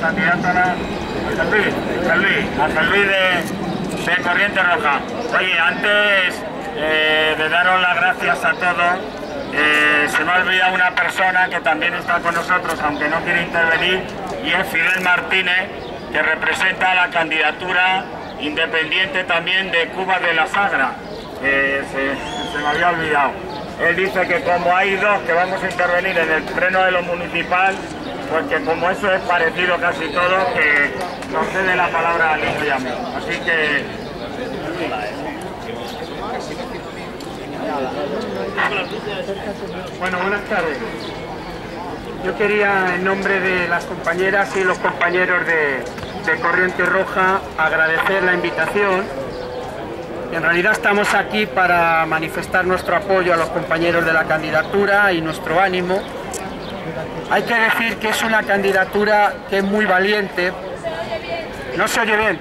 candidato a Ángel Luis de Corriente Roja. Oye, antes de daros las gracias a todos, se me ha olvidado una persona que también está con nosotros, aunque no quiere intervenir, y es Fidel Martínez, que representa la candidatura independiente también de Cuba de la Sagra. Se me había olvidado. Él dice que como hay dos que vamos a intervenir en el pleno de lo municipal, pues que como eso es parecido casi todo, que nos cede la palabra al hijo y a mí. Así que... Bueno, buenas tardes. Yo quería, en nombre de las compañeras y los compañeros de Corriente Roja, agradecer la invitación. En realidad estamos aquí para manifestar nuestro apoyo a los compañeros de la candidatura y nuestro ánimo. Hay que decir que es una candidatura que es muy valiente. ¿No se oye bien?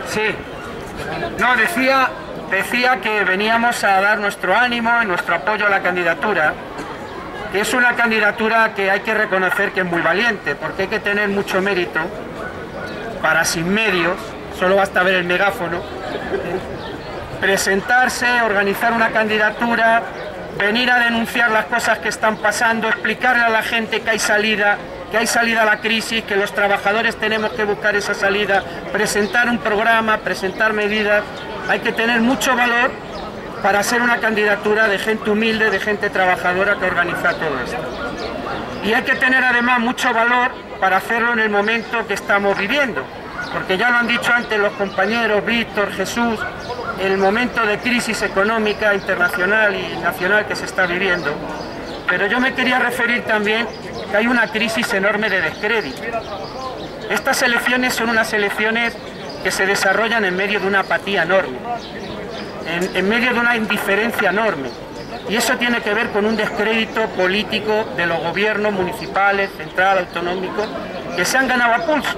Sí. No, decía que veníamos a dar nuestro ánimo y nuestro apoyo a la candidatura, que es una candidatura que hay que reconocer que es muy valiente, porque hay que tener mucho mérito para, sin medios, solo basta ver el megáfono, presentarse, organizar una candidatura, venir a denunciar las cosas que están pasando, explicarle a la gente que hay salida a la crisis, que los trabajadores tenemos que buscar esa salida, presentar un programa, presentar medidas. Hay que tener mucho valor para ser una candidatura de gente humilde, de gente trabajadora que organiza todo esto. Y hay que tener además mucho valor para hacerlo en el momento que estamos viviendo, porque ya lo han dicho antes los compañeros Víctor, Jesús, el momento de crisis económica internacional y nacional que se está viviendo. Pero yo me quería referir también que hay una crisis enorme de descrédito. Estas elecciones son unas elecciones que se desarrollan en medio de una apatía enorme, en medio de una indiferencia enorme. Y eso tiene que ver con un descrédito político de los gobiernos municipales, central, autonómico, que se han ganado a pulso.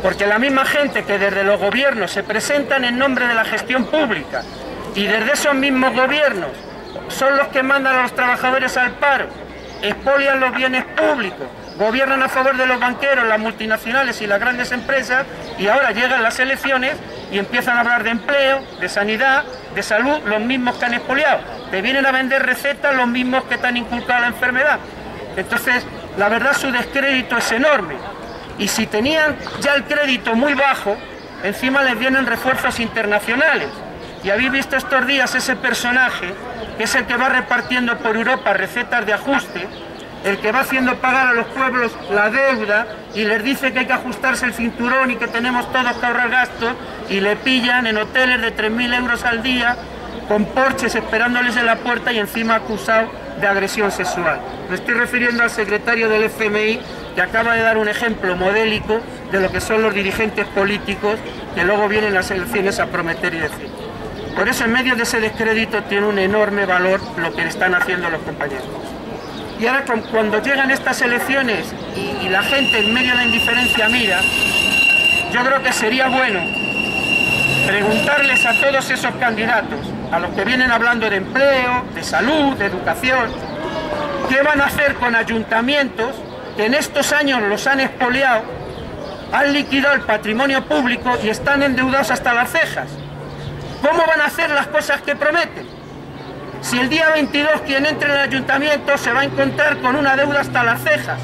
Porque la misma gente que desde los gobiernos se presentan en nombre de la gestión pública y desde esos mismos gobiernos son los que mandan a los trabajadores al paro, expolian los bienes públicos, gobiernan a favor de los banqueros, las multinacionales y las grandes empresas, y ahora llegan las elecciones y empiezan a hablar de empleo, de sanidad, de salud, los mismos que han expoliado. Te vienen a vender recetas los mismos que te han inculcado la enfermedad. Entonces, la verdad, su descrédito es enorme. Y si tenían ya el crédito muy bajo, encima les vienen refuerzos internacionales. Y habéis visto estos días ese personaje, que es el que va repartiendo por Europa recetas de ajuste, el que va haciendo pagar a los pueblos la deuda y les dice que hay que ajustarse el cinturón y que tenemos todos que ahorrar gastos, y le pillan en hoteles de 3.000 euros al día, con porches esperándoles en la puerta y encima acusado de agresión sexual. Me estoy refiriendo al secretario del FMI, que acaba de dar un ejemplo modélico de lo que son los dirigentes políticos que luego vienen a las elecciones a prometer y decir. Por eso, en medio de ese descrédito, tiene un enorme valor lo que están haciendo los compañeros. Y ahora, cuando llegan estas elecciones y la gente en medio de la indiferencia mira, yo creo que sería bueno preguntarles a todos esos candidatos, a los que vienen hablando de empleo, de salud, de educación, qué van a hacer con ayuntamientos que en estos años los han expoliado, han liquidado el patrimonio público y están endeudados hasta las cejas. ¿Cómo van a hacer las cosas que prometen? Si el día 22 quien entre en el ayuntamiento se va a encontrar con una deuda hasta las cejas,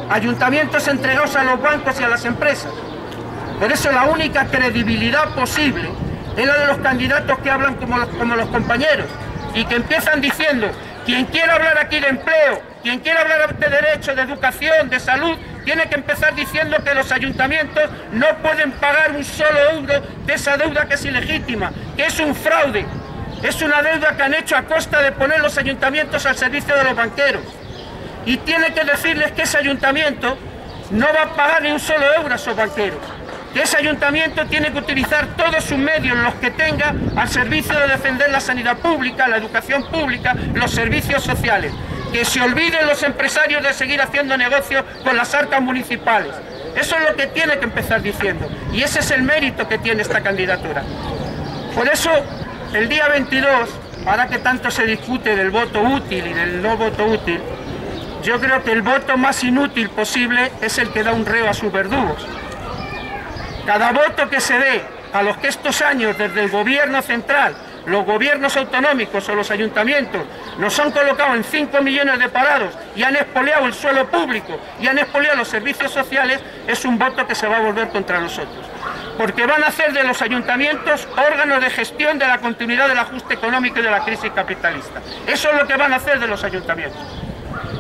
ayuntamientos entregados a los bancos y a las empresas. Por eso la única credibilidad posible es la de los candidatos que hablan como los compañeros y que empiezan diciendo: quien quiera hablar aquí de empleo, quien quiera hablar de derechos, de educación, de salud, tiene que empezar diciendo que los ayuntamientos no pueden pagar un solo euro de esa deuda que es ilegítima, que es un fraude. Es una deuda que han hecho a costa de poner los ayuntamientos al servicio de los banqueros. Y tiene que decirles que ese ayuntamiento no va a pagar ni un solo euro a esos banqueros. Que ese ayuntamiento tiene que utilizar todos sus medios, los que tenga, al servicio de defender la sanidad pública, la educación pública, los servicios sociales. Que se olviden los empresarios de seguir haciendo negocios con las arcas municipales. Eso es lo que tiene que empezar diciendo. Y ese es el mérito que tiene esta candidatura. Por eso, el día 22, ahora que tanto se discute del voto útil y del no voto útil, yo creo que el voto más inútil posible es el que da un reo a sus verdugos. Cada voto que se dé a los que estos años desde el gobierno central, los gobiernos autonómicos o los ayuntamientos nos han colocado en 5 millones de parados y han expoliado el suelo público y han expoliado los servicios sociales, es un voto que se va a volver contra nosotros. Porque van a hacer de los ayuntamientos órganos de gestión de la continuidad del ajuste económico y de la crisis capitalista. Eso es lo que van a hacer de los ayuntamientos.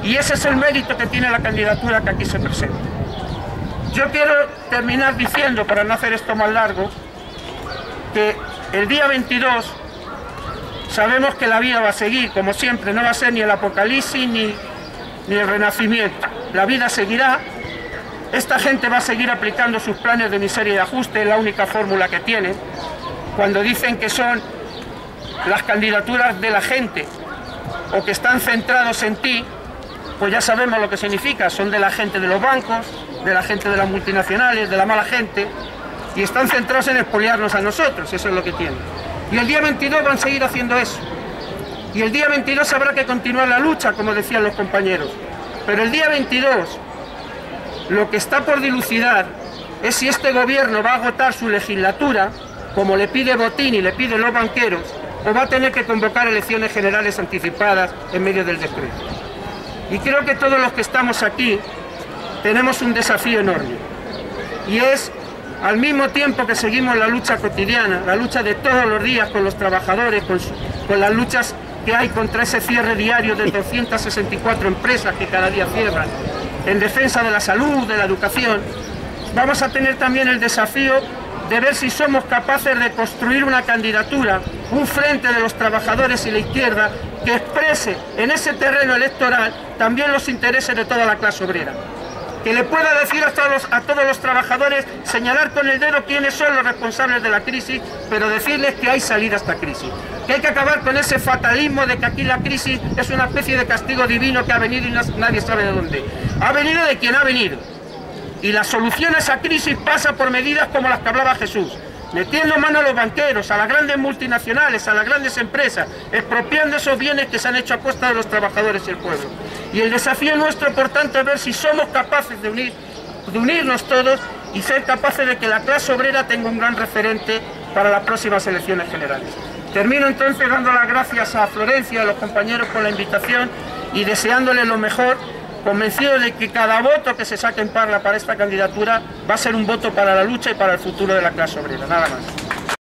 Y ese es el mérito que tiene la candidatura que aquí se presenta. Yo quiero terminar diciendo, para no hacer esto más largo, que el día 22 sabemos que la vida va a seguir, como siempre, no va a ser ni el apocalipsis ni el renacimiento. La vida seguirá, esta gente va a seguir aplicando sus planes de miseria y de ajuste, es la única fórmula que tienen. Cuando dicen que son las candidaturas de la gente o que están centrados en ti, pues ya sabemos lo que significa, son de la gente de los bancos, de la gente de las multinacionales, de la mala gente, y están centrados en expoliarnos a nosotros, eso es lo que tienen. Y el día 22 van a seguir haciendo eso. Y el día 22 habrá que continuar la lucha, como decían los compañeros. Pero el día 22, lo que está por dilucidar es si este gobierno va a agotar su legislatura, como le pide Botín y le piden los banqueros, o va a tener que convocar elecciones generales anticipadas en medio del decreto. Y creo que todos los que estamos aquí tenemos un desafío enorme. Y es, al mismo tiempo que seguimos la lucha cotidiana, la lucha de todos los días con los trabajadores, con las luchas que hay contra ese cierre diario de 264 empresas que cada día cierran, en defensa de la salud, de la educación, vamos a tener también el desafío de ver si somos capaces de construir una candidatura, un frente de los trabajadores y la izquierda que exprese en ese terreno electoral también los intereses de toda la clase obrera. Que le pueda decir a todos los trabajadores, señalar con el dedo quiénes son los responsables de la crisis, pero decirles que hay salida a esta crisis. Que hay que acabar con ese fatalismo de que aquí la crisis es una especie de castigo divino que ha venido y nadie sabe de dónde. Ha venido de quien ha venido. Y la solución a esa crisis pasa por medidas como las que hablaba Jesús, metiendo mano a los banqueros, a las grandes multinacionales, a las grandes empresas, expropiando esos bienes que se han hecho a costa de los trabajadores y el pueblo. Y el desafío nuestro, por tanto, es ver si somos capaces de unirnos todos y ser capaces de que la clase obrera tenga un gran referente para las próximas elecciones generales. Termino entonces dando las gracias a Florencia y a los compañeros por la invitación y deseándoles lo mejor, convencido de que cada voto que se saque en Parla para esta candidatura va a ser un voto para la lucha y para el futuro de la clase obrera. Nada más.